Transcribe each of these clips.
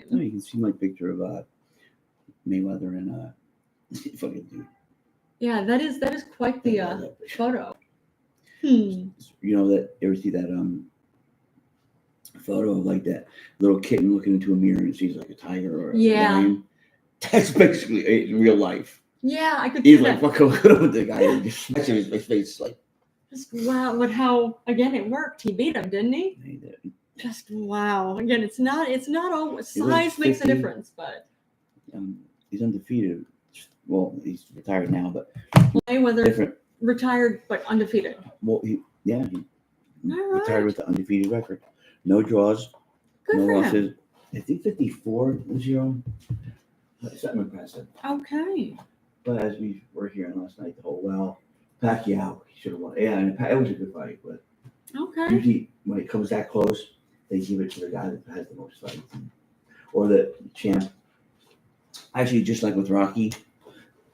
No, you can see my picture of Mayweather and fucking dude. Yeah, that is quite the photo. You know that? Ever see that photo of like that little kitten looking into a mirror and sees like a tiger or a lion? That's basically real life. Yeah, I could. He's like fucking looking with the guy and just smashing his face like. Just wow! But how again it worked? He beat him, didn't he? He did. Just wow! Again, it's not always size makes a difference, but he's undefeated. Well, he's retired now, but Mayweather retired but undefeated. Well, he retired with the undefeated record, no draws, no losses. I think 54-0. Something impressive. Okay. But as we were hearing last night, Pacquiao should have won. Yeah, and it was a good fight, but usually when it comes that close, they give it to the guy that has the most fights, or the champ. Actually, just like with Rocky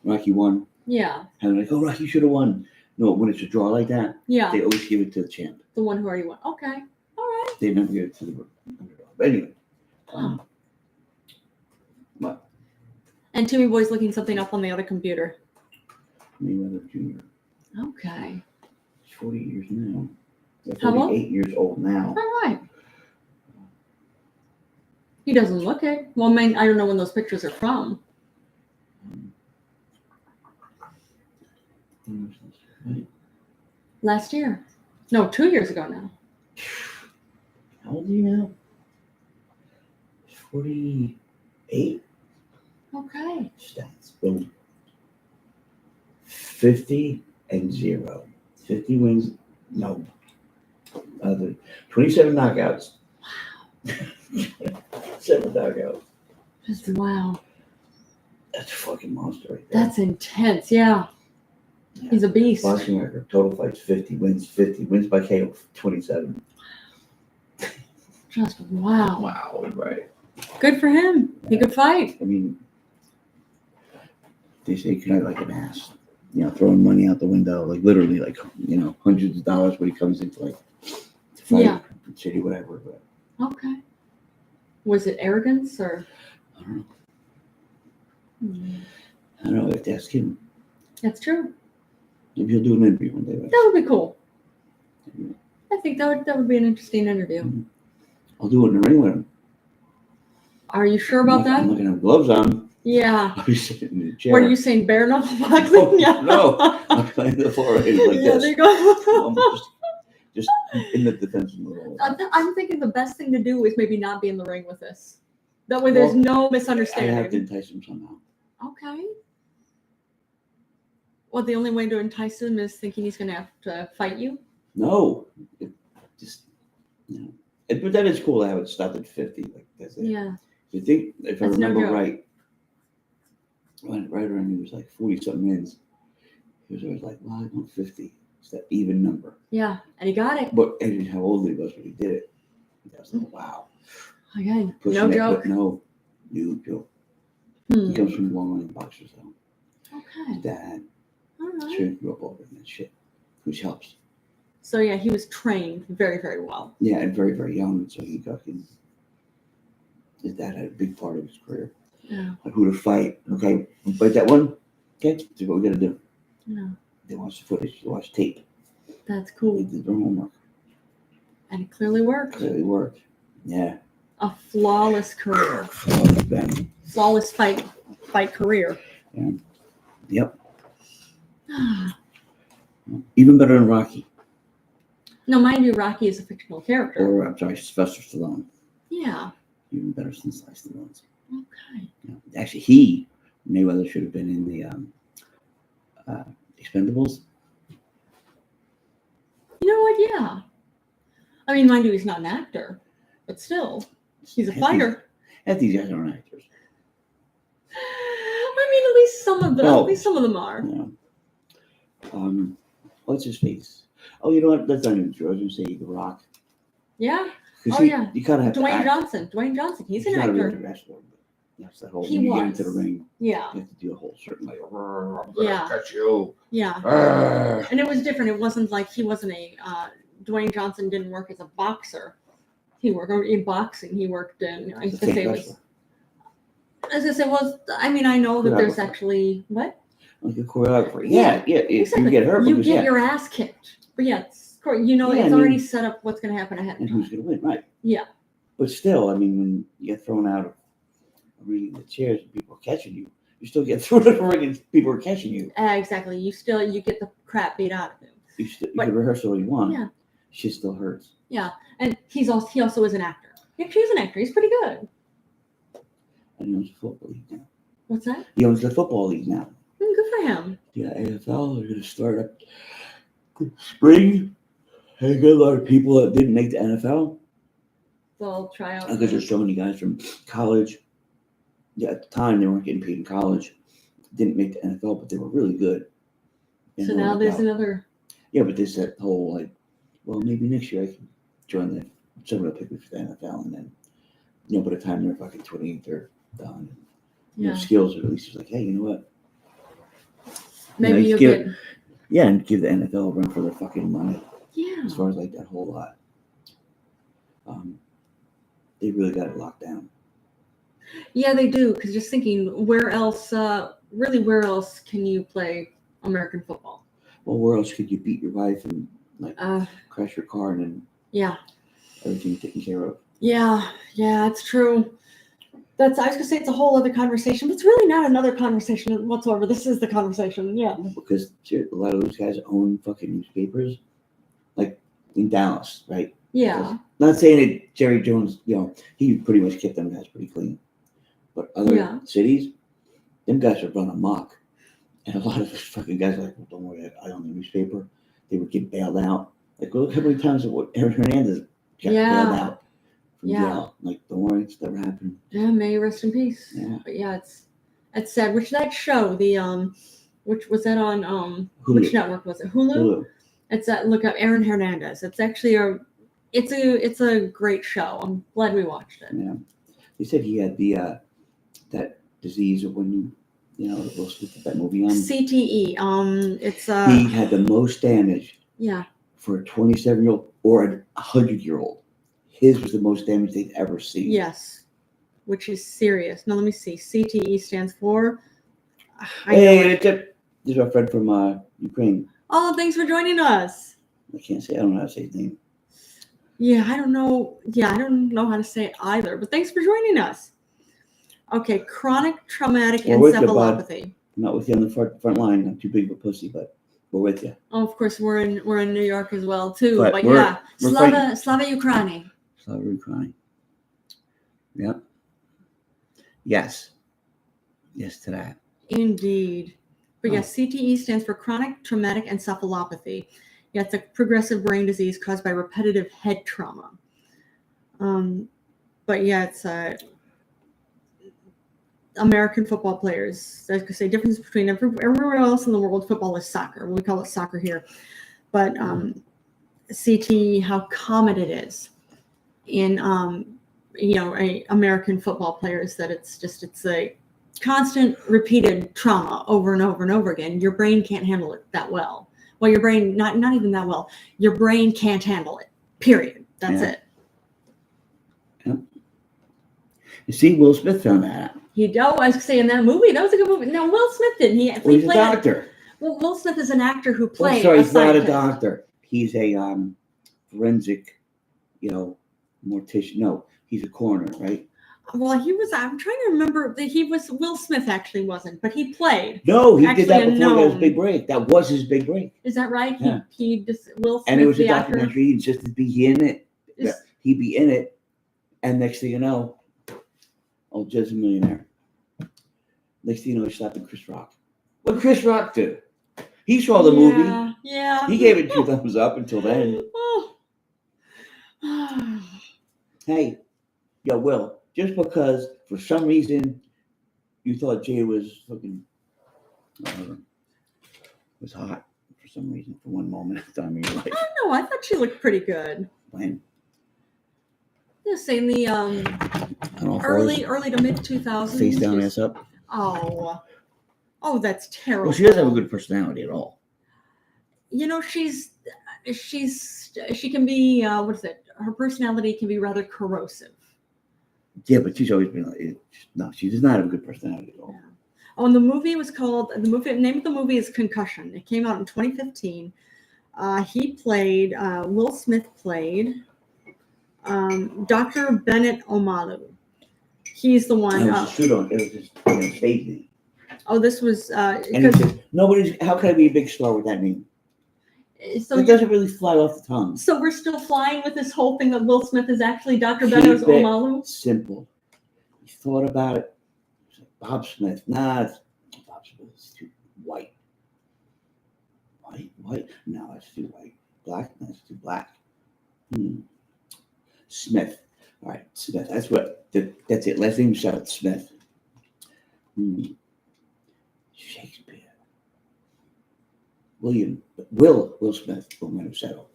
won. Yeah. And like, Rocky should have won. No, when it's a draw like that, they always give it to the champ. The one who already won. Okay. All right. They never give it to the underdog. But anyway. What? And Timmyboy's looking something up on the other computer. Mayweather Jr. Okay. He's 40 years now. He's 48 years old now. All right. He doesn't look it. Well, I don't know when those pictures are from. Last year. No, 2 years ago now. How old are you now? 48. Okay. Stats. Boom. 50-0. 50 wins. No. 27 knockouts. Wow. 7 knockouts. Just wow. That's a fucking monster right there. That's intense. Yeah. He's a beast. Boxing record. Total fights 50 wins. 50 wins by KO 27. Just wow. Wow. Right. Good for him. He could fight. I mean, they say can I like an ass, throwing money out the window, like literally, like hundreds of dollars when he comes into like to fight, shitty whatever. But okay, was it arrogance or? I don't know. I don't know. If to ask him. That's true. Maybe he'll do an interview one day. That would be cool. I think that would be an interesting interview. Mm-hmm. I'll do it in the ring with him. Are you sure about that? I'm not gonna have gloves on. Yeah. I'll be sitting in the chair. What are you saying, bare knuckle boxing? Yeah. No, I'm playing the floor like this. There you go. just in the defensive mode. I'm thinking the best thing to do is maybe not be in the ring with this. That way there's no misunderstanding. I have to entice him somehow. Okay. Well, the only way to entice him is thinking he's going to have to fight you? No. But that is cool to have it stopped at 50. Like that's it. Yeah. I think, if I remember right, when right around he was like 40-something wins, he was always like, well, I want 50. It's that even number. Yeah, and he got it. But I didn't know how old he was when he did it. I was like, wow. Again, no joke. No joke. He comes from long-running boxers, though. Okay. His dad. All right. Sure grew up over in that shit, which helps. So, yeah, he was trained very, very well. Yeah, and very, very young. So he fucking... His dad had a big part of his career. Yeah. Like who to fight. Okay, fight that one. Okay, this is what we got to do. Yeah. They watch the footage. They watch tape. That's cool. They did their homework. And it clearly worked. Yeah. A flawless career. Flawless fight career. Yeah. Yep. Even better than Rocky. No, mind you, Rocky is a fictional character. Or, I'm sorry, Sylvester Stallone. Yeah. Even better than Sylvester Stallone. Okay. Yeah. Actually, Mayweather should have been in the Expendables. You know what? Yeah. I mean, mind you, he's not an actor, but still, he's a fighter. And these guys aren't actors. I mean, at least some of them. At least some of them are. Yeah. What's his face? Oh, you know what? That's not even true. I was going to say The Rock. Yeah. Oh, yeah. You kind of have Dwayne Johnson. Dwayne Johnson. He's an actor. Really wrestler, but that's the whole. He when you was. get into the ring. Yeah. You have to do a whole certain like. Yeah. Catch you. Yeah. And it was different. It wasn't like he wasn't a. Dwayne Johnson didn't work as a boxer. He worked in boxing. He worked in. I used to say it was. As I say, well, I mean, I know that there's actually what? Like a choreographer. Yeah. If exactly. you get hurt, you get your ass kicked. But it's already set up what's going to happen ahead of and time. who's going to win, right? Yeah. But still, I mean, when you get thrown out of the chairs and people are catching you, you still get thrown out of the ring and people are catching you. Exactly. You get the crap beat out of you. You can rehearse all you want. Yeah. Shit still hurts. Yeah, and he also is an actor. He actually is an actor. He's pretty good. And he owns the football league now. What's that? He owns the football league now. Good for him. Yeah, AFL are going to start up spring. I got a lot of people that didn't make the NFL. They'll try out. Because there's so many guys from college. Yeah, at the time they weren't getting paid in college. Didn't make the NFL, but they were really good. So now there's another. Yeah, but there's that whole like, well, maybe next year I can join some of the pickers for the NFL, and then, by the time they're fucking 28, they're done. Skills, or at least it's like, hey, you know what? Maybe you'll get. Yeah, and give the NFL a run for their fucking money. Yeah. As far as like that whole lot. They really got it locked down. Yeah, they do. Because just thinking, where else can you play American football? Well, where else could you beat your wife and crash your car and then everything taken care of? Yeah, it's true. I was gonna say it's a whole other conversation, but it's really not another conversation whatsoever. This is the conversation, yeah. Because a lot of those guys own fucking newspapers, like in Dallas, right? Yeah. Because, not saying that Jerry Jones, he pretty much kept them guys pretty clean, but other cities, them guys are run amok, and a lot of those fucking guys are like, well, don't worry, I own the newspaper. They would get bailed out. Like, look how many times Aaron Hernandez got bailed out. Yeah, like don't worry, it's never happened. Yeah, may you rest in peace. Yeah, but yeah, it's sad. Which that show, which was that on Hulu. Which network was it? Hulu. It's that look up Aaron Hernandez. It's actually it's a great show. I'm glad we watched it. Yeah, they said he had that disease of when Will Smith did that movie on CTE. It's he had the most damage. Yeah. For a 27-year-old or a 100-year-old. His was the most damage they'd ever seen. Yes, which is serious. Now, let me see. CTE stands for... This is our friend from Ukraine. Oh, thanks for joining us. I can't say. I don't know how to say his name. Yeah, I don't know. Yeah, I don't know how to say it either, but thanks for joining us. Okay, chronic traumatic encephalopathy. I'm not with you on the front line. I'm too big of a pussy, but we're with you. Oh, of course, we're in New York as well, too. But we're Slava Ukraini. Slava Ukraini. Yep. Yes. Yes to that. Indeed. But yes, CTE stands for chronic traumatic encephalopathy. Yeah, it's a progressive brain disease caused by repetitive head trauma. But yeah, it's American football players. I could say difference between everywhere else in the world. Football is soccer. We call it soccer here. But CTE, how common it is in American football players, that it's a constant repeated trauma over and over and over again. Your brain can't handle it that well. Well, your brain not even that well. Your brain can't handle it. Period. That's it. Yep. You see, Will Smith found that out. I was saying that movie. That was a good movie. No, Will Smith didn't. He's a doctor. Well, Will Smith is an actor who played. He's not a doctor. He's a forensic, mortician. No, he's a coroner, right? Well, I'm trying to remember that he was. Will Smith actually wasn't, but he played. No, he did that before he got his big break. That was his big break. Is that right? Yeah. Will Smith, and it was a documentary. He insisted to be in it. He'd be in it, and next thing you know, old Jed's a millionaire. Next thing you know, he's slapping Chris Rock. What did Chris Rock do? He saw the movie. Yeah. He gave it 2 thumbs up until then. Hey, Will, just because for some reason you thought Jay was fucking was hot for some reason for one moment at the time of your life. I don't know. I thought she looked pretty good. When? Yeah, say in the early to mid 2000s. Face down, ass up. Oh, that's terrible. Well, she doesn't have a good personality at all. She can be, her personality can be rather corrosive. Yeah, but she's always been like, no, she does not have a good personality at all. Yeah. Oh, and the movie was called, name of the movie is Concussion. It came out in 2015. He played, Will Smith played Dr. Bennett Omalu. He's the one. It was just stage name. Oh, this was and he said, nobody's. How can I be a big star with that name? So it doesn't really fly off the tongue. So we're still flying with this whole thing that Will Smith is actually Dr. Bennett Omalu. Simple. He thought about it. He's like, Bob Smith. Nah, Bob Smith is too white. White? No, that's too white. Black? That's too black. Smith. All right, Smith. That's it. Last name is Smith. Shakespeare. Will Smith will never settle.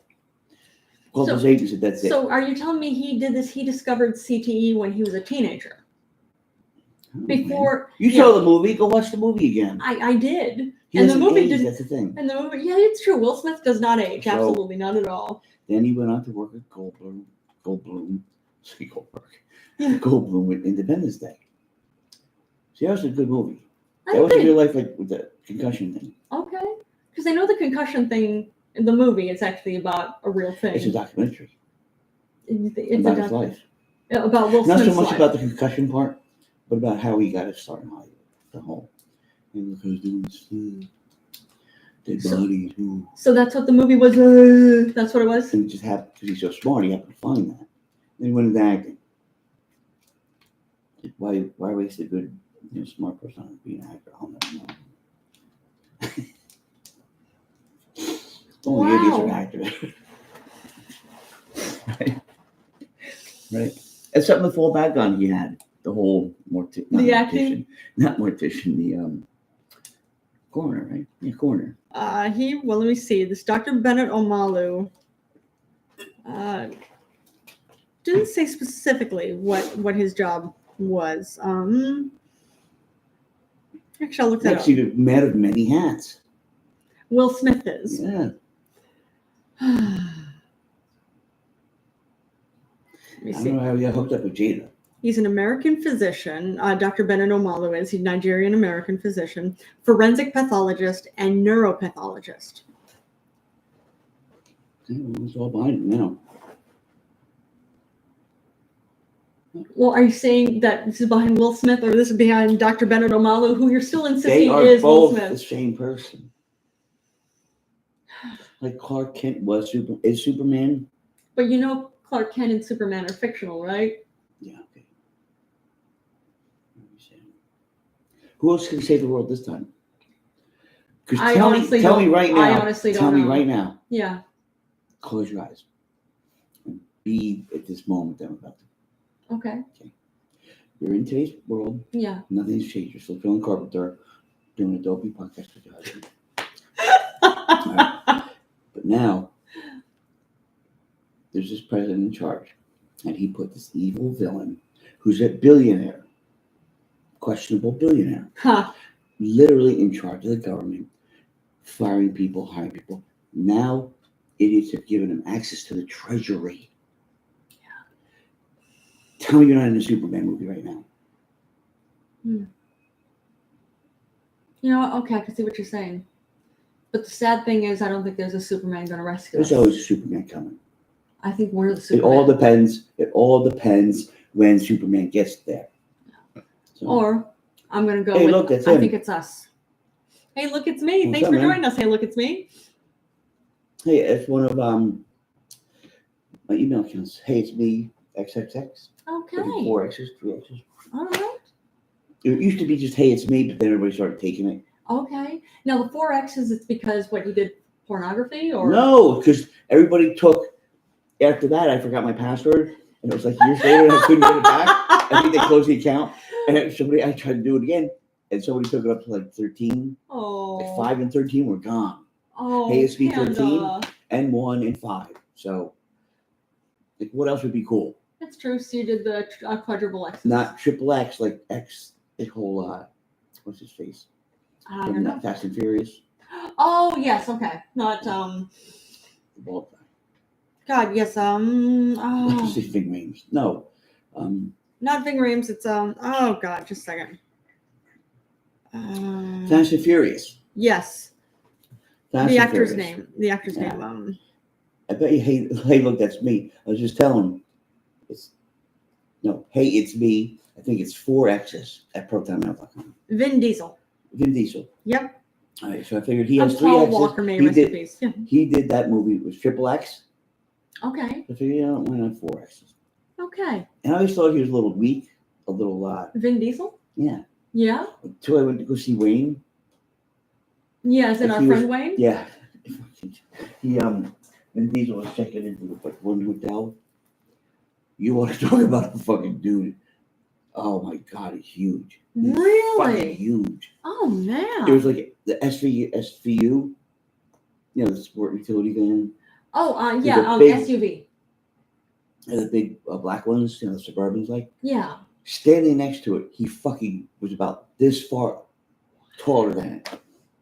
Called his agent said that's it. So are you telling me he did this? He discovered CTE when he was a teenager. Before you saw the movie, go watch the movie again. I did. And the movie did. That's the thing. And the movie, yeah, it's true. Will Smith does not age. So, absolutely not at all. Then he went on to work at Goldblum with Independence Day. See, that was a good movie. That was in real life, like with the concussion thing. Okay, because I know the concussion thing in the movie is actually about a real thing. It's a documentary. It's about his life. About Will Smith's Not so much life. about the concussion part, but about how he got his start in Hollywood. The whole. And look who's doing this. Dead bodies. So that's what the movie was. That's what it was. And it just happened because he's so smart. He happened to find that. Then he went into acting. Why waste a good, smart person on being an actor? I'll never know. Only idiots are actors. Right. It's something to fall back on. He had the whole acting, not mortician, the coroner, right? Yeah, coroner. Let me see. This Dr. Bennett Omalu didn't say specifically what his job was. Actually, I'll look that up. Actually, the man of many hats. Will Smith is. Yeah. I don't know how he got hooked up with Jada. He's an American physician. Dr. Bennett Omalu is. He's a Nigerian-American physician, forensic pathologist, and neuropathologist. It's all behind him now. Well, are you saying that this is behind Will Smith or this is behind Dr. Bennett Omalu, who you're still insisting is Will Smith? They are both the same person. Like Clark Kent is Superman. But Clark Kent and Superman are fictional, right? Yeah, okay. Who else can save the world this time? Tell me right now. I honestly don't know. Tell me right now. Yeah. Close your eyes. And be at this moment that I'm about to. Okay. You're in today's world. Yeah. Nothing's changed. You're still Jolynn Carpenter doing a dopey podcast with your husband. Right. But now, there's this president in charge, and he put this evil villain, who's a billionaire, questionable billionaire, literally in charge of the government, firing people, hiring people. Now, idiots have given him access to the treasury. Tell me you're not in a Superman movie right now. Okay, I can see what you're saying. But the sad thing is, I don't think there's a Superman going to rescue us. There's always a Superman coming. I think we're the Superman. It all depends when Superman gets there. So, or I'm going to go look, that's I him. think it's us. Hey, look, it's me. What's Thanks up, for man? joining us. Hey, look, it's me. Hey, it's one of my email accounts. Hey, it's me, XXX. Okay. 4 X's, 3 X's. All right. It used to be just, hey, it's me, but then everybody started taking it. Okay. Now, the 4 X's, it's because, you did pornography? Or No, because everybody took, after that, I forgot my password, and it was like years later, and I couldn't get it back. I think they closed the account, and I tried to do it again, and somebody took it up to 13. Oh. 5 and 13 were gone. Oh, Hey, it's me, 13, Panda. and 1 and 5. So, what else would be cool? That's true. So you did the quadruple X's. Not triple X, like X, the whole, what's his face? I don't know. Fast and Furious. Oh, yes. Okay. Not, The bald guy. God, yes. Big names. No. Not Ving Rhames. It's oh god, just a second. Fast and Furious. Yes. Fast The and actor's Furious. name. The actor's Yeah. name. I bet you hate. Hey, look, that's me. I was just telling him. Hey, it's me. I think it's 4X's at ProtonMail.com. Vin Diesel. Vin Diesel. Yep. All right, so I figured he has 3 Paul X's. Walker may he rest in peace. Yeah. He did that movie. It was Triple X. Okay. I figured, why not 4X's? Okay. And I always thought he was a little weak, a little Vin Diesel? Yeah. Yeah. Until I went to go see Wayne. Yeah, is it our friend Wayne? Yeah. Vin Diesel was checking into one hotel. You want to talk about a fucking dude? Oh my god, he's huge. He's really? Huge. Oh man. It was like the SVU, the sport utility van. Oh, yeah, big, SUV. The big black ones, the Suburbans like. Yeah. Standing next to it, he fucking was about this far taller than it.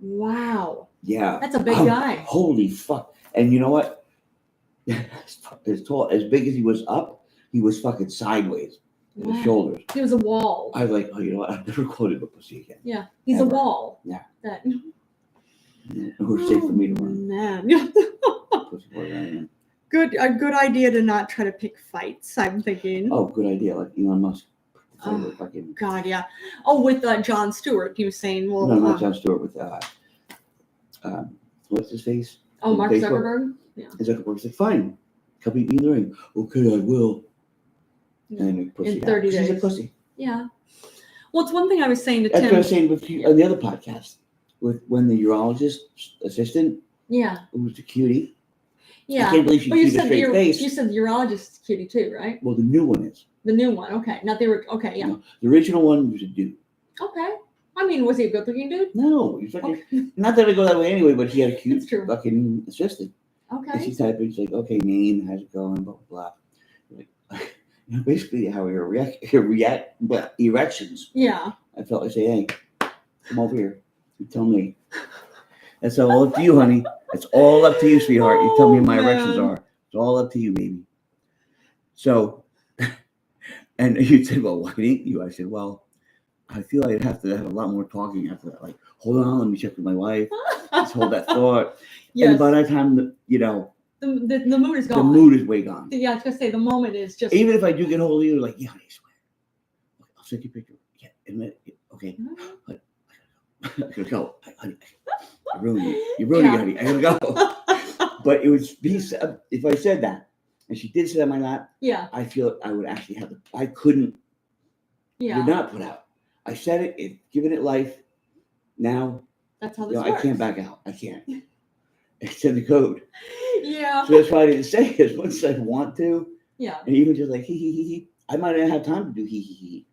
Wow. Yeah. That's a big guy. Holy fuck. And you know what? As big as he was up, he was fucking sideways. Wow. The shoulders. He was a wall. I was like, oh, you know what? I've never quoted a pussy again. Yeah. He's ever. A wall. Yeah. That. Or safe for me to run. Man. A good idea to not try to pick fights, I'm thinking. Oh, good idea. Like Elon Musk. Oh, God, yeah. Oh, with Jon Stewart, he was saying, well... No, not Jon Stewart, with, what's his face? Oh, Mark Zuckerberg? Yeah. Zuckerberg's like, fine. Come meet me in the ring. Okay, I will. Yeah. And in 30 days. She's a pussy. Yeah. Well, it's one thing I was saying to Tim. Tim. That's what I was saying with you on the other podcast. When the urologist assistant... Yeah. Who was the cutie. Yeah. I can't believe she keeps a straight face. You said the urologist is cutie too, right? Well, the new one is. The new one, okay. Not the okay, yeah. No, the original one was a dude. Okay. I mean, was he a good-looking dude? No, he's fucking. Okay. Not that I go that way anyway, but he had a cute fucking assistant. Okay. And she typed in, she's like, "Okay, name, how's it going?" Blah blah blah. Like, basically how your erections. Yeah. I felt like say, "Hey, come over here. You tell me." That's all up to you, honey. It's all up to you, sweetheart. You tell me what my erections are. It's all up to you, baby. So, and you said, well, what can I eat you? I said, well, I feel like I'd have to have a lot more talking after that. Like, hold on, let me check with my wife. Just hold that thought. Yes. And by that time, the mood is gone. The mood is way gone. Yeah, I was going to say, the moment is just. Even if I do get hold of you, like, yeah, honey, I swear. I'll send you a picture. Yeah, in a minute. Okay. Mm-hmm. I gotta go. Honey, I ruined you. You ruined it, honey. I gotta go. But it was, if I said that, and she did sit on my lap, I feel I would actually have I couldn't, would not put out. I said it, given it life. Now, that's how this works. I can't back out. I can't. It's in the code. Yeah. So that's why I didn't say it, because once I want to, and even just like, he, I might not have time to do he.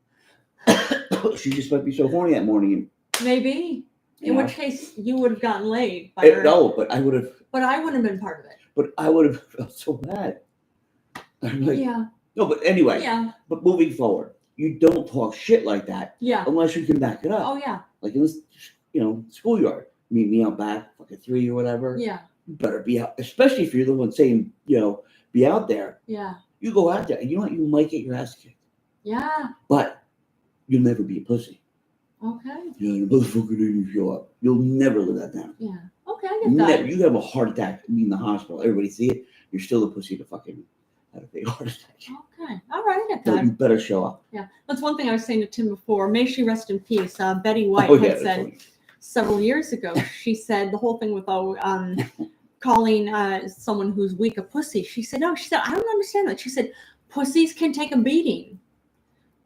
She just might be so horny that morning. Maybe. In which case, you would have gotten laid by her. No, but I would have. But I wouldn't have been part of it. But I would have felt so bad. I'm like, no, but anyway. Yeah. But moving forward, you don't talk shit like that. Yeah. Unless you can back it up. Oh yeah. Like in this, schoolyard. Meet me out back, like at 3 or whatever. Yeah. You better be out, especially if you're the one saying, be out there. Yeah. You go out there, and you know what? You might get your ass kicked. Yeah. But you'll never be a pussy. Okay. Yeah, the motherfucker didn't show up. You'll never live that down. Yeah. Okay, I get that. Never. You have a heart attack in the hospital. Everybody see it. You're still a pussy to fucking have a big heart attack. Okay. All right, I get that. You better show up. Yeah. That's one thing I was saying to Tim before. May she rest in peace. Betty White had said funny. Several years ago, she said the whole thing with calling someone who's weak a pussy. She said, no, I don't understand that. She said, pussies can take a beating.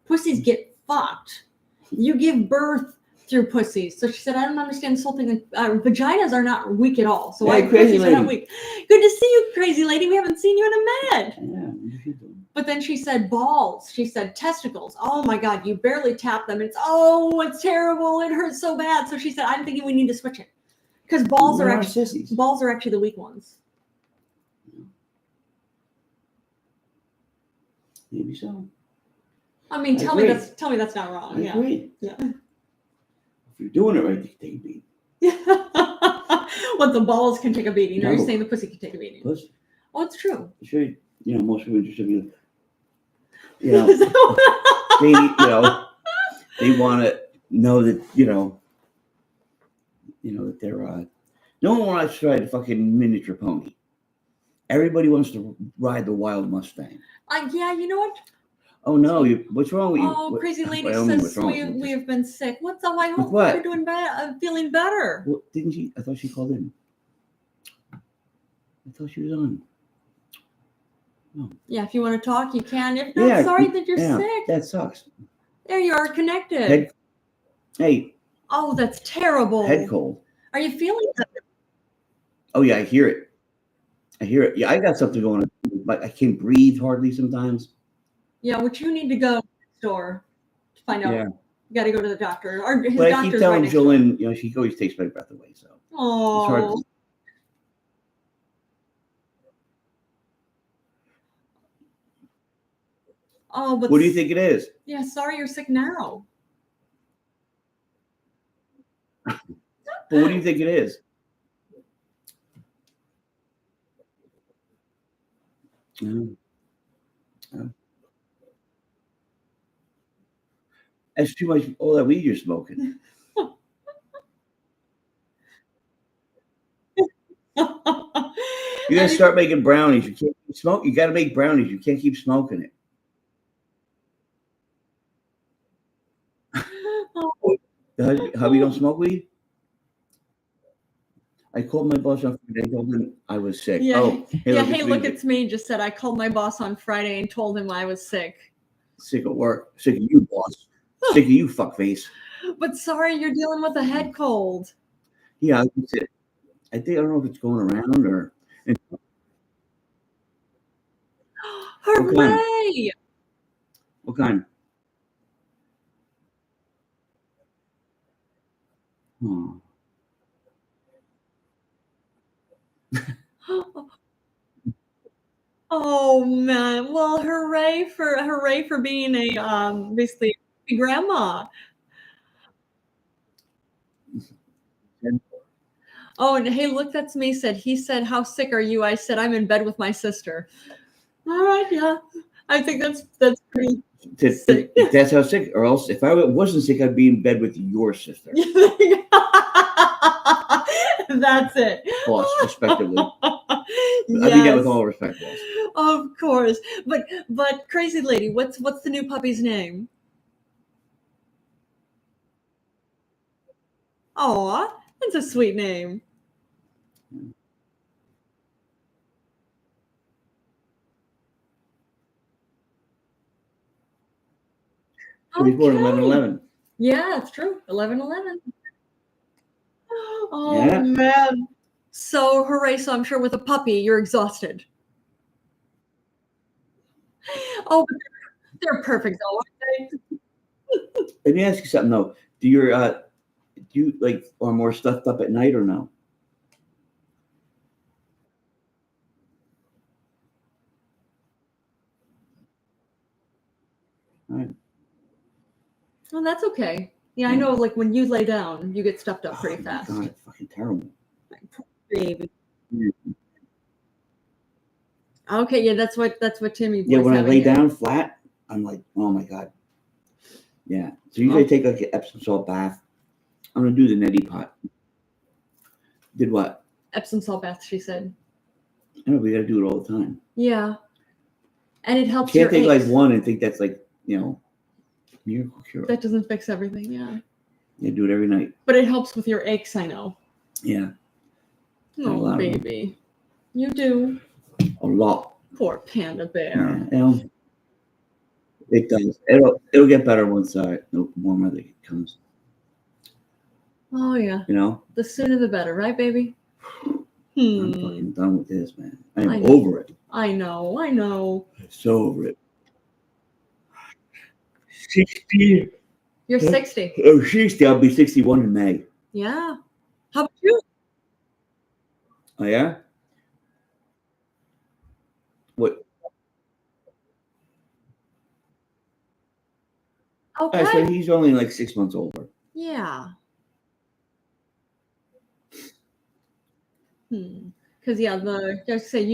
Pussies get fucked. You give birth through pussies. So she said, I don't understand this whole thing. Vaginas are not weak at all. So why pussies are not weak? Good to see you, crazy lady. We haven't seen you in a minute. Yeah. But then she said balls. She said testicles. Oh my God, you barely tap them. It's terrible. It hurts so bad. So she said, I'm thinking we need to switch it. Because balls are actually the weak ones. Maybe so. I mean, tell me that's not wrong. I agree. Yeah. If you're doing it right, you can take a beating. What, the balls can take a beating? No. Or are you saying the pussy can take a beating? Pussy. Oh, it's true. Sure, most people just they want to know that that they're no one wants to ride a fucking miniature pony. Everybody wants to ride the wild Mustang. Yeah, you know what? Oh no! What's wrong with you? Oh, crazy lady What's says wrong with you? we have been sick. What's up? I hope what? you're doing better, feeling better. Well, didn't she? I thought she called in. I thought she was on. Oh. Yeah, if you want to talk, you can. If not, sorry that you're sick. That sucks. There you are, connected. Hey. Oh, that's terrible. Head cold. Are you feeling better? Oh yeah, I hear it. Yeah, I got something going on. Like I can't breathe hardly sometimes. Yeah, which you need to go to the store to find out. Yeah. You got to go to the doctor. Or his but doctor's I keep telling right Jolynn, she always takes my breath away. So. Oh. It's hard to... Oh, but what do you think it is? Yeah, sorry you're sick now. But what do you think it is? That's too much. All that weed you're smoking. You gotta start making brownies. You can't smoke. You gotta make brownies. You can't keep smoking it. The hubby don't smoke weed. I called my boss on Friday. I told him I was sick. Yeah. Hey, look, it's me. Just said I called my boss on Friday and told him I was sick. Sick of work. Sick of you, boss. Sick of you, fuckface. But sorry, you're dealing with a head cold. Yeah, I don't know if it's going around or. Hooray! What kind? Oh. Oh man! Well, hooray for being a basically a grandma. Oh, and hey, look, that's me. He said, "How sick are you?" I said, "I'm in bed with my sister." All right, yeah. I think that's pretty sick. That's how sick. Or else, if I wasn't sick, I'd be in bed with your sister. That's it. Boss, respectively. Yes. I mean that with all respect, boss. Of course, but crazy lady, what's the new puppy's name? Aw, that's a sweet name. He was born 11/11. Yeah, it's true. 11/11. Oh yeah. Man. So hooray! So I'm sure with a puppy, you're exhausted. Oh, but they're perfect though, aren't they? Let me ask you something though. Do you like are more stuffed up at night or no? All right. Well, that's okay. Yeah, I know. Like when you lay down, you get stuffed up pretty fast. God, it's fucking terrible. Baby. Okay, yeah, that's what Timmyboy. Yeah, when I lay down flat, I'm like, oh my god. Yeah. So usually I take like an Epsom salt bath. I'm gonna do the neti pot. Did what? Epsom salt bath, she said. I know we gotta do it all the time. Yeah. And it helps. You can't take like one and think that's like, miracle cure. That doesn't fix everything, yeah. You do it every night. But it helps with your aches, I know. Yeah. Oh, baby. You do. A lot. Poor panda bear. Yeah, it does. It'll get better once the warm weather comes. Oh yeah. The sooner the better, right, baby? I'm fucking done with this, man. I'm over it. I know. So over it. 60. You're 60. Oh, 60. I'll be 61 in May. Yeah. How about you? Oh yeah. What? Okay. So he's only like 6 months older. Yeah. Because you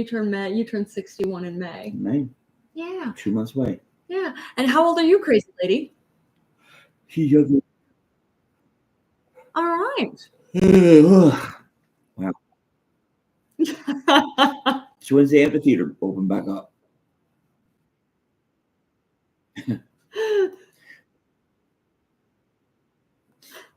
turn 61 in May. May. Yeah. 2 months away. Yeah. And how old are you, crazy lady? She's younger. All right. Wow. So when's the amphitheater open back up?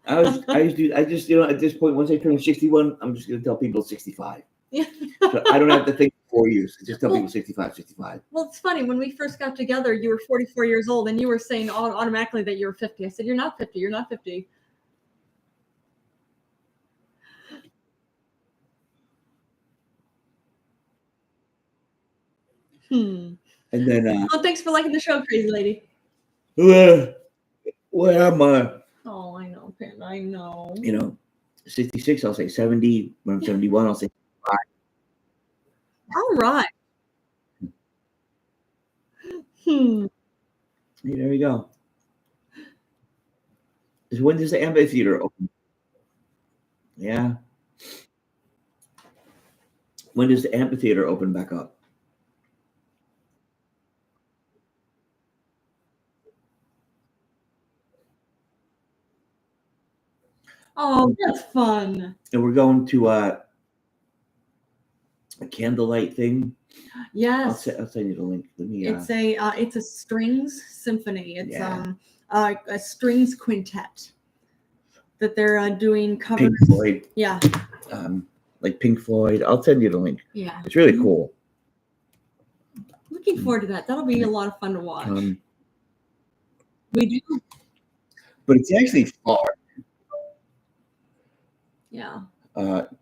I just, at this point, once I turn 61, I'm just going to tell people 65. Yeah. So I don't have to think 4 years. Just tell people 65, 65. Well, it's funny. When we first got together, you were 44 years old, and you were saying automatically that you were 50. I said, "You're not 50. You're not 50." And then, oh, thanks for liking the show, crazy lady. Where am I? Oh, I know, Panda. I know. 66, I'll say 70. When I'm 71, I'll say 5. All right. Hey, there we go. So when does the amphitheater open? Yeah. When does the amphitheater open back up? Oh, that's fun. And we're going to a candlelight thing. Yes. I'll send you the link. Let me. It's a strings symphony. It's Yeah. A strings quintet that they're doing covers. Pink Floyd. Yeah. Like Pink Floyd. I'll send you the link. Yeah. It's really cool. Looking forward to that. That'll be a lot of fun to watch. We do. But it's actually far. Yeah.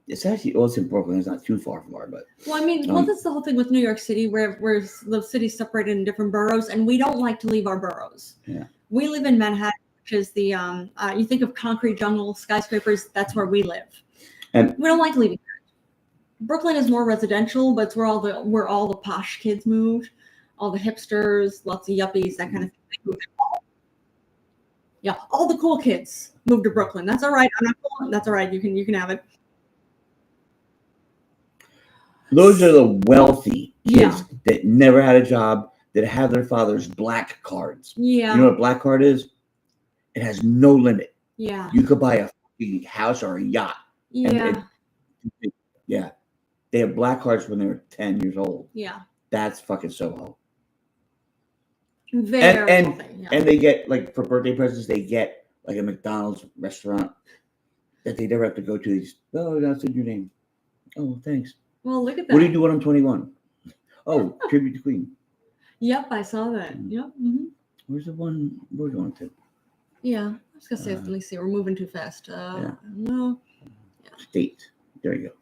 It's actually, well, it's in Brooklyn. It's not too far from our, but. Well, I mean, that's the whole thing with New York City, where the city's separated in different boroughs, and we don't like to leave our boroughs. Yeah. We live in Manhattan, which is the you think of concrete jungle, skyscrapers. That's where we live. And we don't like leaving. Brooklyn is more residential, but it's where all the posh kids moved, all the hipsters, lots of yuppies, that kind of thing. Yeah, all the cool kids moved to Brooklyn. That's all right. I'm not cool. That's all right. You can have it. Those are the wealthy kids that never had a job, that have their father's black cards. Yeah. You know what a black card is? It has no limit. Yeah. You could buy a house or a yacht. Yeah. Yeah. They have black cards when they were 10 years old. Yeah. That's fucking Soho. Very and they get, like, for birthday presents, they get like a McDonald's restaurant that they never have to go to. Oh, that's in your name. Oh, thanks. Well, look at that. What do you do when I'm 21? Oh, tribute to Queen. Yep, I saw that. Yep. Mm-hmm. Where's the one we're going to? Yeah, I was gonna say, let me see. We're moving too fast. No. Yeah. State. There you go.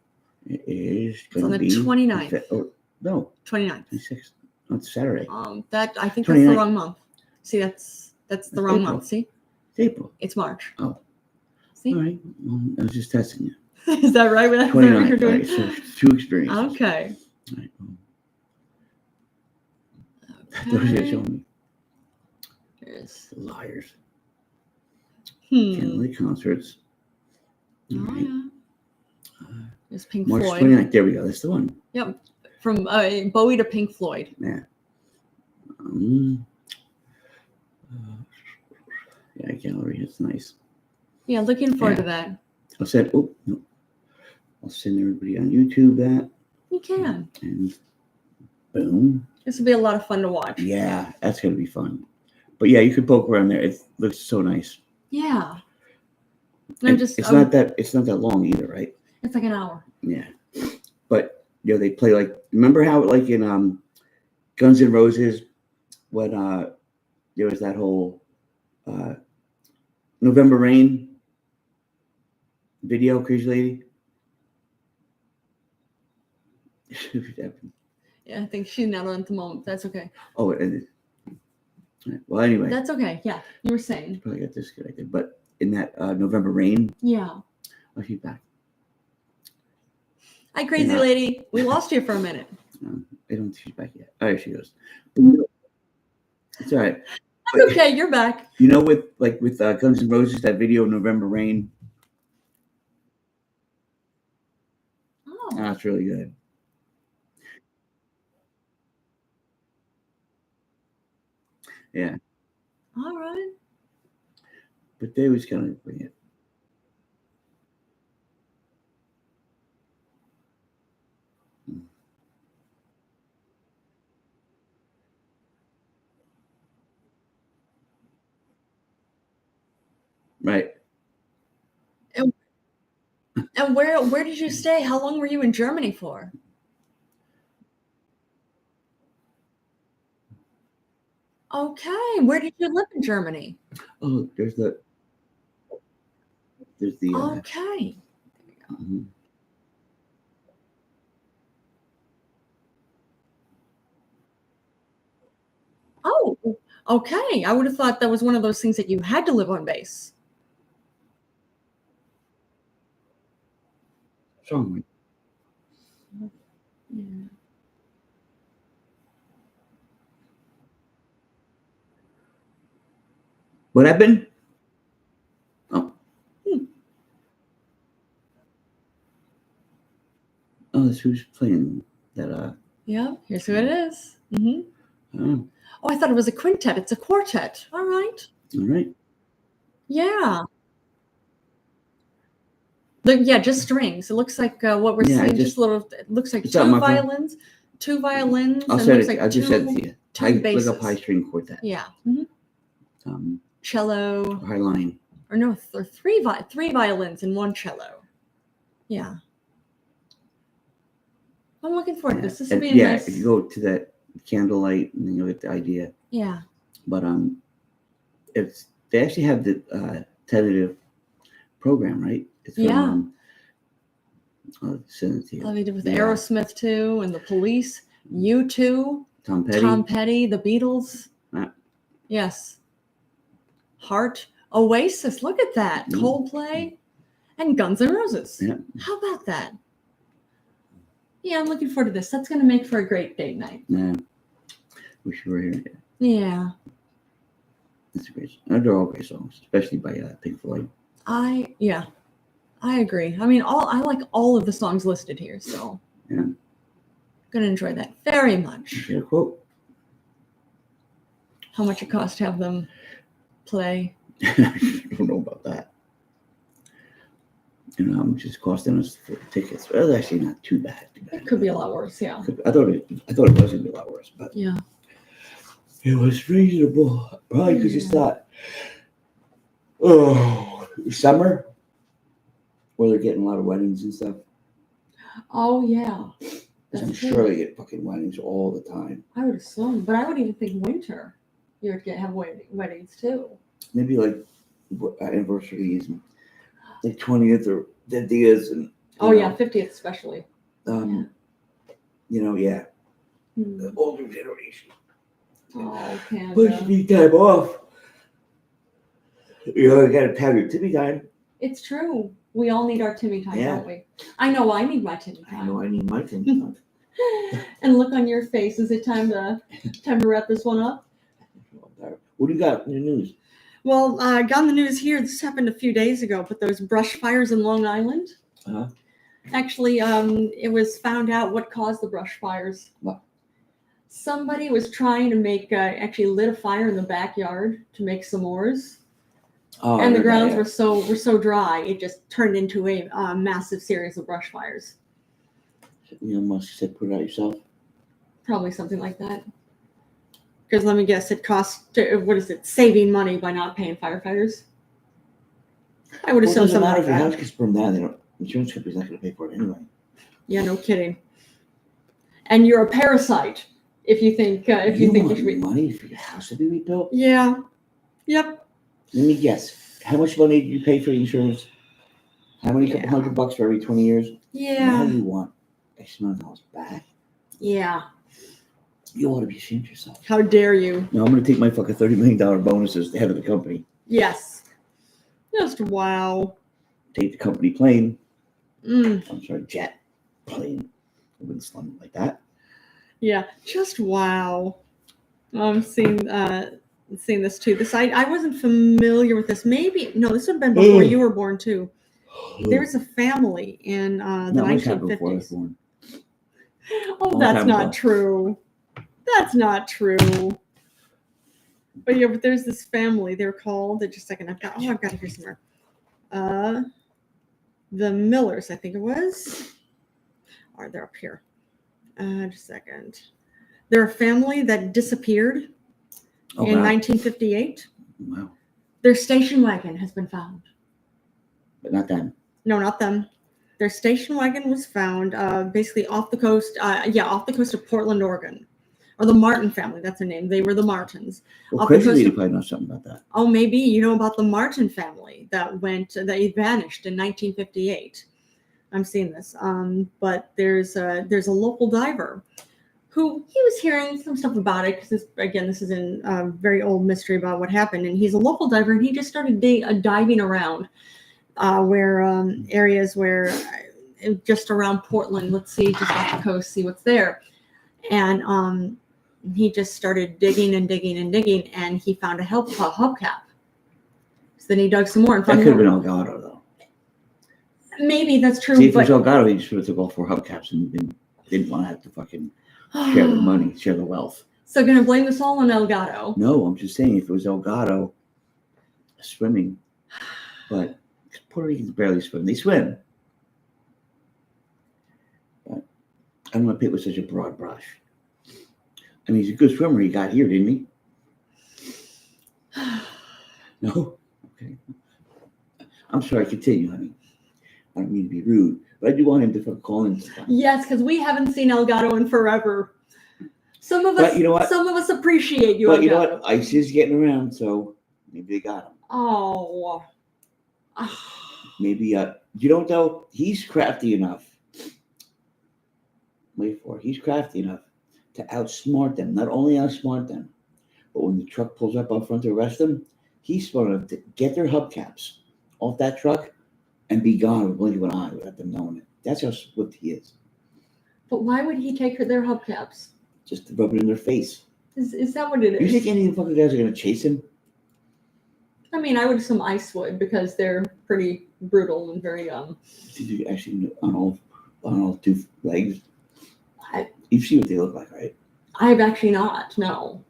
It is going to be 29th. No. 29th. 26th. No, it's Saturday. That I think 29th. That's the wrong month. See, that's the wrong April. month. See? It's April. It's March. Oh. See? All right. Well, I was just testing you. Is that right? 29th. You're doing? Right, so 2 experiences. Okay. All right. Those are showing me. There's liars. Candlelight concerts. All right. Yeah. There's Pink March Floyd. 29th. There we go. That's the one. Yep. From Bowie to Pink Floyd. Yeah. Yeah, gallery. It's nice. Yeah, looking forward to that. I'll send everybody on YouTube that. You can. And boom. This will be a lot of fun to watch. Yeah, that's gonna be fun. But yeah, you can poke around there. It looks so nice. Yeah. It's not that long either, right? It's like an hour. Yeah. But they play, like, remember how, like, in Guns N' Roses, when there was that whole November Rain video, Crazy Lady? Yeah, I think she's not on at the moment. That's okay. Oh, well, anyway. That's okay. Yeah, you were saying. Probably got disconnected, but in that November Rain. Yeah. Oh, she's back. Hi, crazy lady. We lost you for a minute. I don't think she's back yet. Oh, there she goes. It's all right. That's okay. You're back. With Guns N' Roses, that video, November Rain. Oh. That's really good. Yeah. All right. But they was gonna bring it. Right. And where did you stay? How long were you in Germany for? Okay. Where did you live in Germany? Oh, there's the. Okay. Mhm. Oh, okay. I would have thought that was one of those things that you had to live on base. Strong. Yeah. What happened? Oh. Oh, that's who's playing that. Yeah. Here's who it is. Oh, Oh, I thought it was a quintet. It's a quartet. All right. all right. Yeah. Yeah, just strings. It looks like what we're Yeah, seeing. Just little. It looks like What's up, my friend? two violins, I'll and send looks it. like I just said it to you. two basses. Look up high string quartet. Yeah. Cello. High line. Or no, or three violins and one cello. Yeah. I'm looking forward to this. This will be a nice. If you go to that candlelight, and then you'll get the idea. Yeah. But they actually have the tentative program, right? It's from, I'll send it to you. They did with Aerosmith too, and the Police, U.2, Tom Petty, the Beatles. Yes. Heart, Oasis. Look at that. Coldplay, and Guns N' Roses. Yeah. How about that? Yeah, I'm looking forward to this. That's going to make for a great date night. Yeah. Wish you were here. Yeah. That's a great song. They're all great songs, especially by Pink Floyd. I agree. I mean, I like all of the songs listed here, so yeah, gonna enjoy that very much. Get a quote. How much it costs to have them play? I don't know about that. You know how much it's costing us for tickets. Well, it's actually not too bad. It could be a lot worse. Yeah. I thought it was gonna be a lot worse, but yeah, it was reasonable. Probably because it's not. Oh, summer. Where they're getting a lot of weddings and stuff. Oh yeah. I'm sure they get fucking weddings all the time. I would assume, but I would even think winter. You would have weddings too. Maybe like anniversaries, and like 20th or 50th, and 50th especially. You know, the older generation. Oh, Canada. But you need time off. You know, you gotta have your Timmy time. It's true. We all need our Timmy time, don't we? I know I need my Timmy time. I know I need my Timmy time. And look on your face. Is it time to wrap this one up? What do you got in the news? Well, I got in the news here. This happened a few days ago, but those brush fires in Long Island. Uh-huh. Actually, it was found out what caused the brush fires. What? Somebody was trying to make actually lit a fire in the backyard to make s'mores. Oh, and the grounds were so dry, it just turned into a massive series of brush fires. Elon Musk said, "Put it out yourself." Probably something like that. Because let me guess, it costs saving money by not paying firefighters. I would assume something like that. If your house gets burned down, the insurance company's not going to pay for it anyway. Yeah, no kidding. And you're a parasite if you think you should be money for your house to be rebuilt. Yeah. Yep. Let me guess. How much money did you pay for insurance? How many couple $100 for every 20 years? Yeah. Now you want X amount of dollars back? Yeah. You ought to be ashamed of yourself. How dare you? No, I'm going to take my fucking $30 million bonuses to the head of the company. Yes. Just wow. Take the company plane. I'm sorry, jet plane. I wouldn't slum it like that. Yeah, just wow. I'm seeing this too. I wasn't familiar with this. Maybe this would have been before you were born too. There's a family in the 1950s. Oh, that's not true. That's not true. But yeah, but there's this family. They're called. Just a second. I've got it here somewhere. The Millers, I think it was. Or they're up here. Just a second. They're a family that disappeared in 1958. Wow. Their station wagon has been found. But not them. No, not them. Their station wagon was found basically off the coast. Off the coast of Portland, Oregon. Or the Martin family, that's their name. They were the Martins. Well, Crazy Lady probably knows something about that. Oh, maybe you know about the Martin family that vanished in 1958. I'm seeing this. But there's a local diver who he was hearing some stuff about it because this is in a very old mystery about what happened. And he's a local diver, and he just started diving around areas where just around Portland. Let's see, just off the coast, see what's there. And he just started digging and digging and digging, and he found a hubcap. So then he dug some more and found that could have been Elgato, though. Maybe that's true. See, if it was Elgato, he just would have took all 4 hubcaps and didn't want to have to fucking share the money, share the wealth. So gonna blame this all on Elgato? No, I'm just saying if it was Elgato swimming, but Puerto Ricans barely swim. They swim. But I don't want to paint with such a broad brush. I mean, he's a good swimmer. He got here, didn't he? No? Okay. I'm sorry. Continue, honey. I don't mean to be rude, but I do want him to fucking call in sometime. Yes, because we haven't seen Elgato in forever. Some of us, you know what? Some of us appreciate you. But Elgato. you know what? Ice is getting around, so maybe they got him. Oh. Maybe, you don't know, he's crafty enough. Wait for it. He's crafty enough to outsmart them. Not only outsmart them, but when the truck pulls up front to arrest them, he's smart enough to get their hubcaps off that truck and be gone with a blink of an eye without them knowing it. That's how swift he is. But why would he take their hubcaps? Just to rub it in their face. Is that what it is? You think any of the fucking guys are going to chase him? I mean, I would assume Ice would because they're pretty brutal and very Did you actually on all 2 legs? You see what they look like, right? I've actually not. No.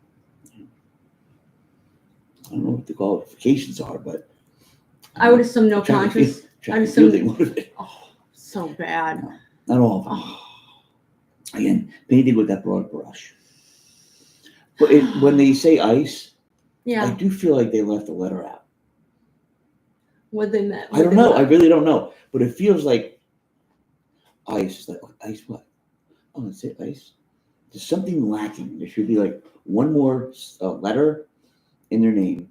I don't know what the qualifications are, but I would assume no conscious. I would assume. Oh, so bad. No, not all of them. Oh. Again, painted with that broad brush. But when they say ice, yeah, I do feel like they left a letter out. What they meant? I don't know. I really don't know. But it feels like ice. Like ice what? Oh, let's say ice. There's something lacking. There should be like one more letter in their name.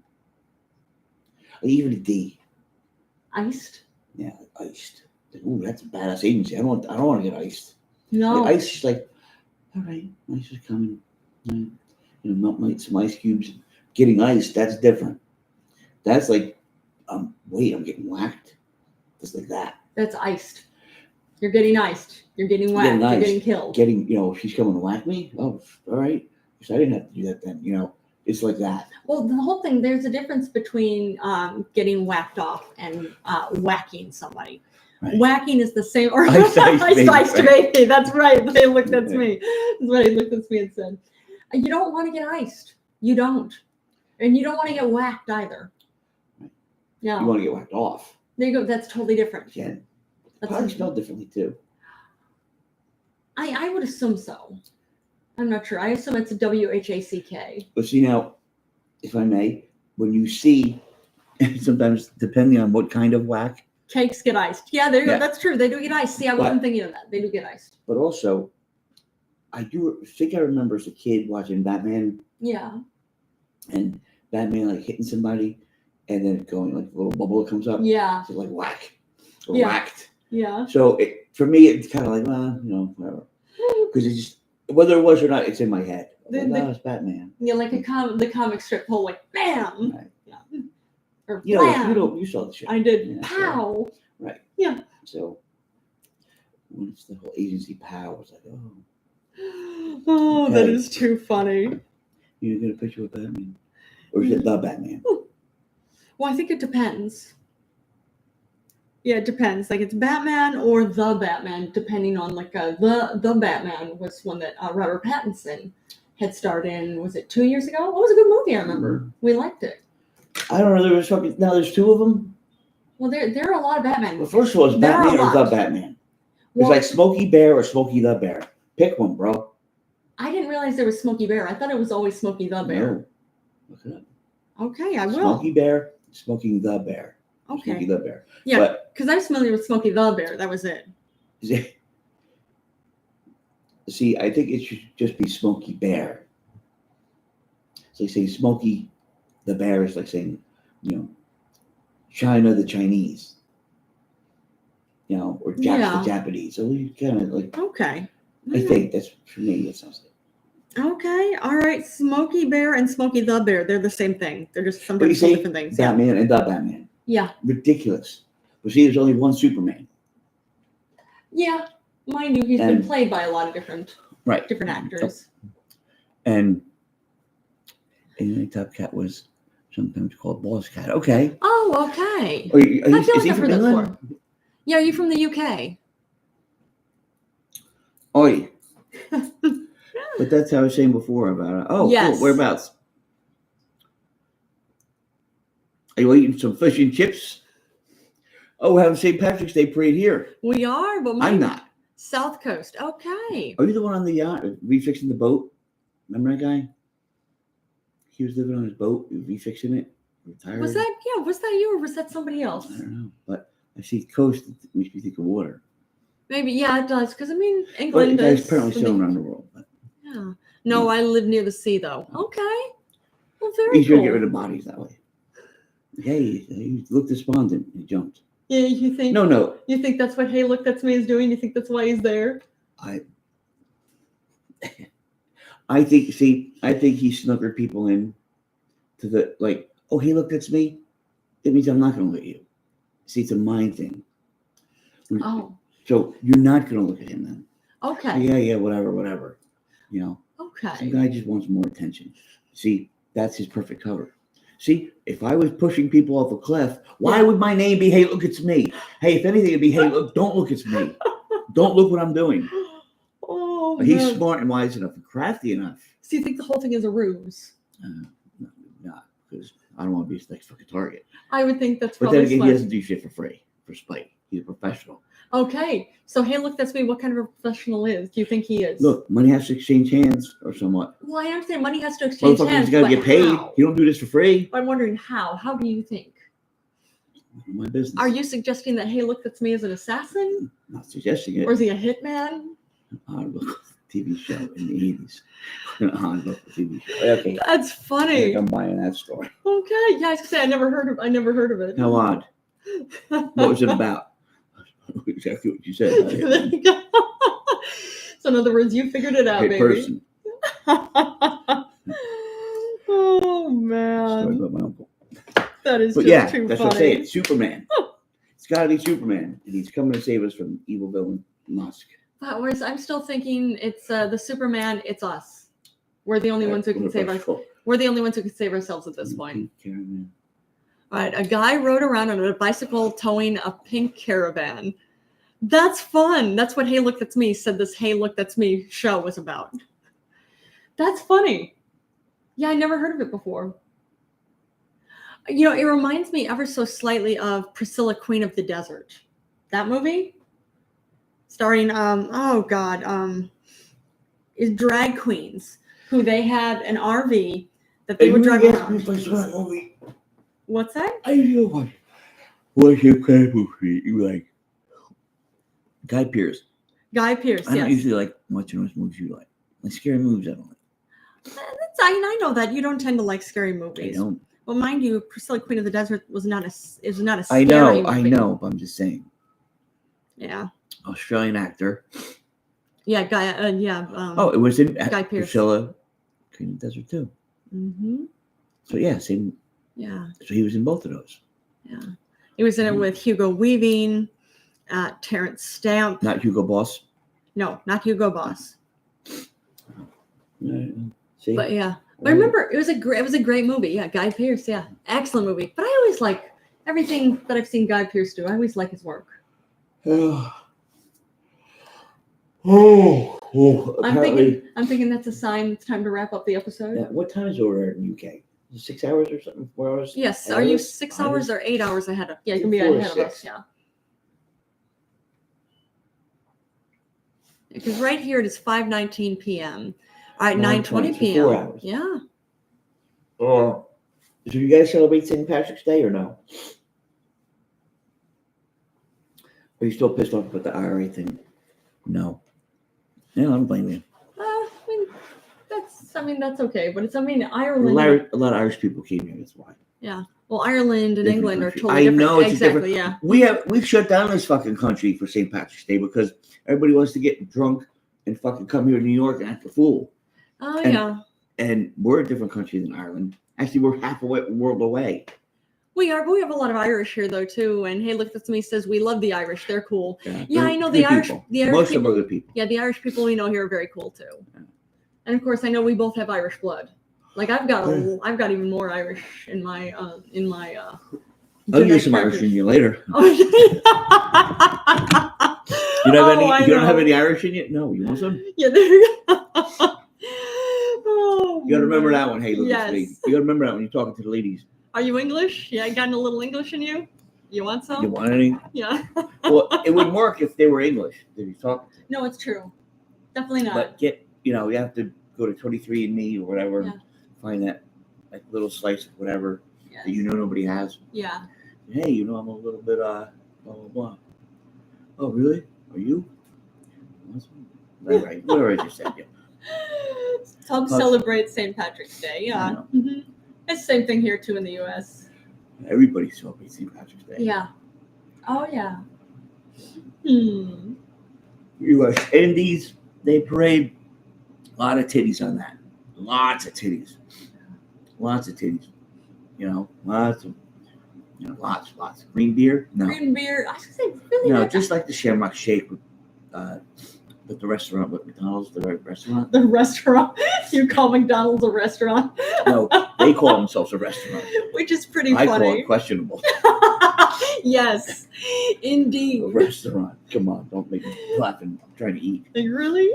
Like even a D. Iced? Yeah, iced. Like, ooh, that's a badass agency. I don't want to get iced. No. Like, ice is like, all right, ice is coming. Melt some ice cubes. Getting iced, that's different. That's like, wait, I'm getting whacked. Just like that. That's iced. You're getting iced. You're getting whacked. You're getting killed. She's coming to whack me. Oh, all right. So I didn't have to do that then. It's like that. Well, the whole thing, there's a difference between getting whacked off and whacking somebody. Right. Whacking is the same, or iced baby. That's right. They looked at me. That's what he looked at me and said. You don't want to get iced. You don't. And you don't want to get whacked either. Right. No. You want to get whacked off. There you go. That's totally different. Yeah. Probably spelled differently too. I would assume so. I'm not sure. I assume it's a WHACK. But see now, if I may, when you see, sometimes depending on what kind of whack. Cakes get iced. Yeah, there you go. That's true. They do get iced. See, I wasn't thinking of that. They do get iced. But also, I think I remember as a kid watching Batman. Yeah. And Batman like hitting somebody and then going like a little bubble comes up. Yeah. So like whack. Or whacked. Yeah. So for me, it's kind of like, well, whatever. Because it's just, whether it was or not, it's in my head. It's Batman. Yeah, like the comic strip whole like bam. Right. Yeah. Or you saw the show. I did. Yeah, Pow. So, right. Yeah. So when it's the whole agency pow, it's like, oh, that is too funny. You get a picture of Batman, or is it the Batman? Well, I think it depends. Yeah, it depends. Like it's Batman or the Batman, depending on like the Batman was one that Robert Pattinson had starred in. Was it 2 years ago? It was a good movie. I remember we liked it. I don't know. Now there's two of them. Well, there are a lot of Batman. Well, first of all, it's Batman or the Batman. It's like Smokey Bear or Smokey the Bear. Pick one, bro. I didn't realize there was Smokey Bear. I thought it was always Smokey the Bear. No. Look it up. Okay, I will. Smokey Bear, Smokey the Bear. Okay. Smokey the Bear. Yeah, because I'm familiar with Smokey the Bear. That was it. See, I think it should just be Smokey Bear. So you say Smokey the Bear is like saying, China the Chinese. Or Jack's the Japanese. So you kind of like. Okay. I think that's for me. That sounds like. Okay. All right. Smokey Bear and Smokey the Bear. They're the same thing. They're just sometimes different things. Batman and the Batman. Yeah. Ridiculous. But see, there's only one Superman. Yeah. Mind you, he's been played by a lot of different actors. And Top Cat was sometimes called Boss Cat. Okay. Oh, okay. I feel like I've heard that before. Yeah, are you from the UK? Oi. But that's how I was saying before about it. Oh, yes. Cool. Whereabouts? Are you eating some fish and chips? Oh, we're having St. Patrick's Day parade here. We are, but I'm not. South Coast. Okay. Are you the one on the yacht refixing the boat? Remember that guy? He was living on his boat, refixing it. Retired. Was that you or was that somebody else? I don't know, but I see coast. It makes me think of water. Maybe, yeah, it does. Because England is apparently sailing around the world. But, yeah. No, I live near the sea, though. Okay. Well, very He's going to get rid of bodies that way. Yeah, he looked despondent. He jumped. Yeah, you think? No. You think that's what Hey Look That's Me is doing? You think that's why he's there? I think he snookered people in to the oh, hey, look, that's me. That means I'm not going to look at you. See, it's a mind thing. Oh. So you're not going to look at him then. Okay. Yeah, whatever. Okay. Some guy just wants more attention. See, that's his perfect cover. See, if I was pushing people off a cliff, why would my name be, hey, look, it's me? Hey, if anything, it'd be, hey, look, don't look, it's me. Don't look what I'm doing. Oh, he's smart and wise enough and crafty enough. So you think the whole thing is a ruse? No, because I don't want to be his next fucking target. I would think that's probably. But then again, he doesn't do shit for free, for spite. He's a professional. Okay, so hey, look, that's me. What kind of a professional is? Do you think he is? Look, money has to exchange hands or somewhat. Well, I understand money has to exchange hands. He's got to get paid. You don't do this for free. I'm wondering how. How do you think? My business. Are you suggesting that hey, look, that's me as an assassin? I'm not suggesting it. Or is he a hitman? TV show in the 80s. TV show. Okay. That's funny. I'm buying that story. Okay. Yeah, I was gonna say I never heard of it. How odd. What was it about? Exactly what you said. There you go. So in other words, you figured it out, baby. Person. Oh man. Story about my uncle. That is but just too that's funny. What I say. It's Superman. It's got to be Superman, and he's coming to save us from evil villain Musk. But whereas I'm still thinking it's the Superman. It's us. We're the only ones who can save us. We're the only ones who can save ourselves at this point. Caravan. All right, a guy rode around on a bicycle towing a pink caravan. That's fun. That's what Hey Look That's Me said this Hey Look That's Me show was about. That's funny. Yeah, I never heard of it before. It reminds me ever so slightly of Priscilla, Queen of the Desert. That movie? Starring, is drag queens who they had an RV that they would drive around. What's that? I know what's your kind of movie you like? Guy Pearce. Guy Pearce, I don't usually like watching those movies you like. Like scary movies, I don't like. I know that. You don't tend to like scary movies. I don't. Well, mind you, Priscilla, Queen of the Desert was not a scary movie. I know, but I'm just saying. Yeah. Australian actor. Yeah, Guy. It was in Guy Pearce. Priscilla, Queen of the Desert too. Mm-hmm. So yeah, same. Yeah. So he was in both of those. Yeah. He was in it with Hugo Weaving, Terrence Stamp. Not Hugo Boss. No, not Hugo Boss. See? But yeah. But I remember it was a great movie. Yeah, Guy Pearce. Yeah, excellent movie. But I always like everything that I've seen Guy Pearce do. I always like his work. I'm thinking that's a sign it's time to wrap up the episode. Yeah, what time is it over in the UK? Is it 6 hours or something? 4 hours? Yes. Are you 6 hours or 8 hours ahead of? Yeah, you can be ahead of us. Yeah. Because right here it is 5:19 p.m. All right, 9:20 p.m. 4 hours. Yeah. Oh. Do you guys celebrate St. Patrick's Day or no? Are you still pissed off about the IRA thing? No. Yeah, I don't blame you. That's okay, but Ireland. A lot of Irish people came here. That's why. Yeah. Well, Ireland and Different England country. are totally different. I know it's exactly. different. Yeah. We've shut down this fucking country for St. Patrick's Day because everybody wants to get drunk and fucking come here to New York and act a fool. Oh yeah. And we're a different country than Ireland. Actually, we're half a world away. We are, but we have a lot of Irish here though too. And hey, look, that's me says we love the Irish. They're cool. Yeah, I know the Irish. People. The Irish Most people, of them are good people. Yeah, the Irish people we know here are very cool too. Yeah. And of course, I know we both have Irish blood. Like I've got even more Irish in my. I'll use some Irish in you later. You don't have any Irish in you? No, you want some? Yeah, there you go. You gotta remember that one. Hey, look, yes. You gotta remember that when you're talking to the ladies. Are you English? Yeah, you got a little English in you? You want some? You want any? Yeah. Well, it would work if they were English. Did you talk? No, it's true. Definitely not. But you have to go to 23andMe or whatever. Yeah. Find that like little slice of whatever that nobody has. Yeah. Hey, I'm a little bit blah blah blah. Oh, really? Are you? Right. Whatever I just said. Yeah. Some celebrate St. Patrick's Day. Yeah. Mm-hmm. It's the same thing here too in the U.S. Everybody celebrates St. Patrick's Day. Yeah. Oh yeah. U.S. Indies, they parade a lot of titties on that. Lots of titties. Lots of titties. Lots of. Lots. Green beer? No. Green beer. I should say really. No, just like the Shamrock Shake with the restaurant, with McDonald's, the restaurant. The restaurant. You call McDonald's a restaurant? No, they call themselves a restaurant. Which is pretty funny. I call it questionable. Yes, indeed. A restaurant. Come on, don't make me laugh. I'm trying to eat. Like, really?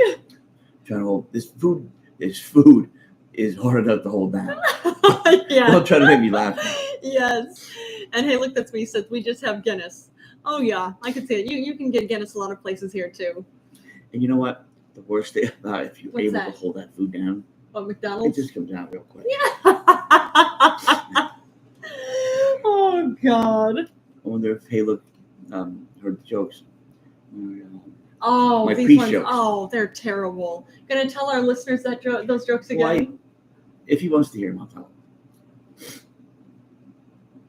Trying to hold this food. This food is hard enough to hold down. Yeah. Don't try to make me laugh. Yes. And hey, look, that's me. Says we just have Guinness. Oh yeah, I could say it. You can get Guinness a lot of places here too. And you know what? The worst thing about it, if you're able to hold that food down, McDonald's? It just comes out real quick. Yeah. Oh God. I wonder if heard the jokes. Oh, my these ones. Jokes. Oh, they're terrible. Gonna tell our listeners that those jokes again. If he wants to hear them, I'll tell him.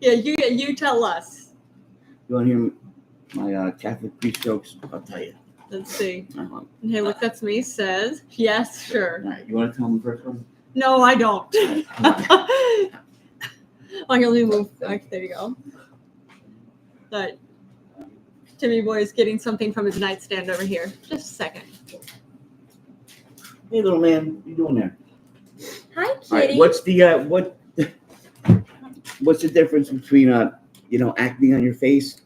Yeah, you tell us. You want to hear my Catholic priest jokes? I'll tell you. Let's see. Hey, look, that's me. Says yes, sure. All right, you want to tell me the first one? No, I don't. Okay, let me move. Okay, there you go. But Timmyboy is getting something from his nightstand over here. Just a second. Hey, little man, what are you doing there? Hi, kitty. All right, what's the difference between acne on your face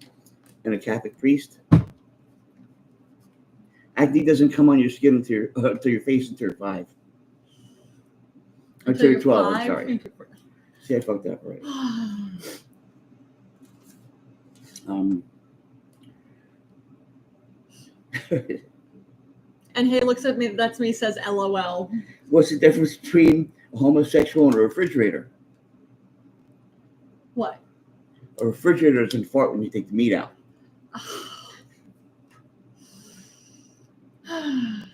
and a Catholic priest? Acne doesn't come on your skin until your face until you're 5. Until you're 12. I'm sorry. See, I fucked that up right. And he looks at me. That's me. Says LOL. What's the difference between a homosexual and a refrigerator? What? A refrigerator doesn't fart when you take the meat out. I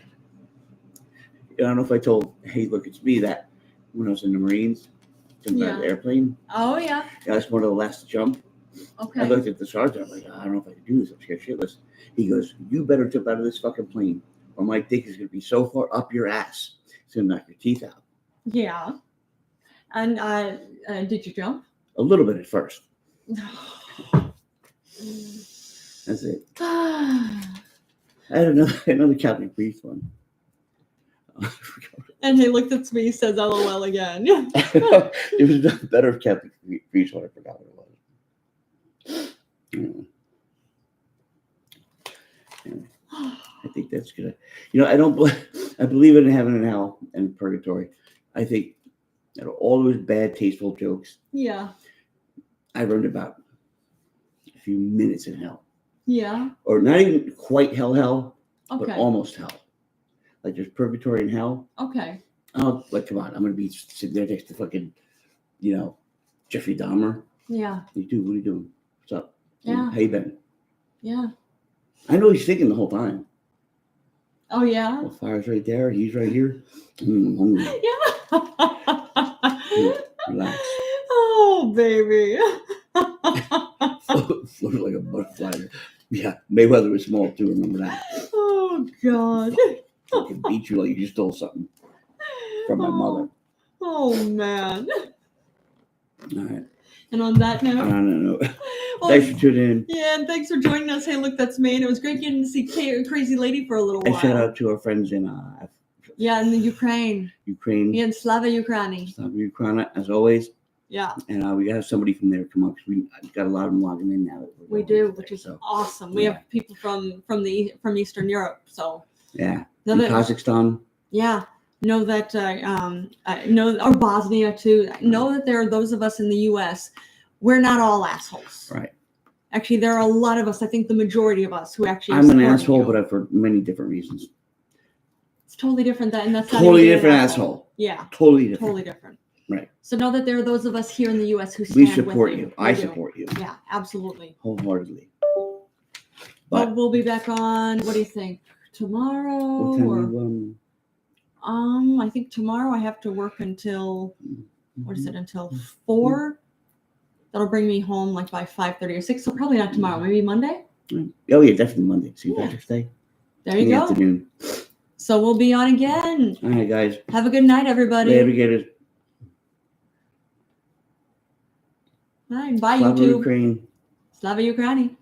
don't know if I told, hey, look, it's me that when I was in the Marines, jumped out of the airplane. Oh, yeah. That's one of the last to jump. Okay. I looked at the sergeant. I'm like, I don't know if I can do this. I'm scared shitless. He goes, you better jump out of this fucking plane or my dick is going to be so far up your ass, it's going to knock your teeth out. Yeah. And did you jump? A little bit at first. That's it. I had another Catholic priest one. And he looked at me, says LOL again. It was a better Catholic priest one. I forgot what it was. I think that's gonna. I don't. I believe in heaven and hell and purgatory. I think that all those bad, tasteful jokes. Yeah. I learned about a few minutes in hell. Yeah. Or not even quite hell, Okay. but almost hell. Like there's purgatory and hell. Okay. Oh, like come on! I'm gonna be sitting there next to fucking, Jeffrey Dahmer. Yeah. What are you doing? What's up? Yeah. How you been? Yeah. I know he's thinking the whole time. Oh yeah. Well, fire's right there. He's right here. Yeah. Relax. Oh baby. Floated like a butterfly. Yeah, Mayweather was small too. Remember that? Oh God. I can beat you like you stole something from my mother. Oh man. All right. And on that note, I don't know. Thanks for tuning in. Yeah, and thanks for joining us. Hey, look, that's me. And it was great getting to see Crazy Lady for a little while. And shout out to our friends in in the Ukraine. Yeah, in Slava Ukraini. Slava Ukraini, as always. Yeah. And we have somebody from there come up. We got a lot of them logging in now. We do, which is awesome. We have people from Eastern Europe. So yeah, Kazakhstan. Yeah. Know that or Bosnia too. Know that there are those of us in the U.S. We're not all assholes. Right. Actually, there are a lot of us. I think the majority of us who actually. I'm an asshole, but for many different reasons. It's totally different. And that's totally different asshole. Yeah. Totally different. Totally different. Right. So know that there are those of us here in the U.S. who stand we support with you. I support you. Yeah, absolutely. Wholeheartedly. But we'll be back on. What do you think? Tomorrow? I think tomorrow I have to work until until 4. That'll bring me home like by 5:30 or 6. So probably not tomorrow. Maybe Monday. Oh yeah, definitely Monday. St. Patrick's Day. There you go. Afternoon. So we'll be on again. All right, guys. Have a good night, everybody. Navigators. Bye, Slava YouTube. Ukraine. Slava Ukraini.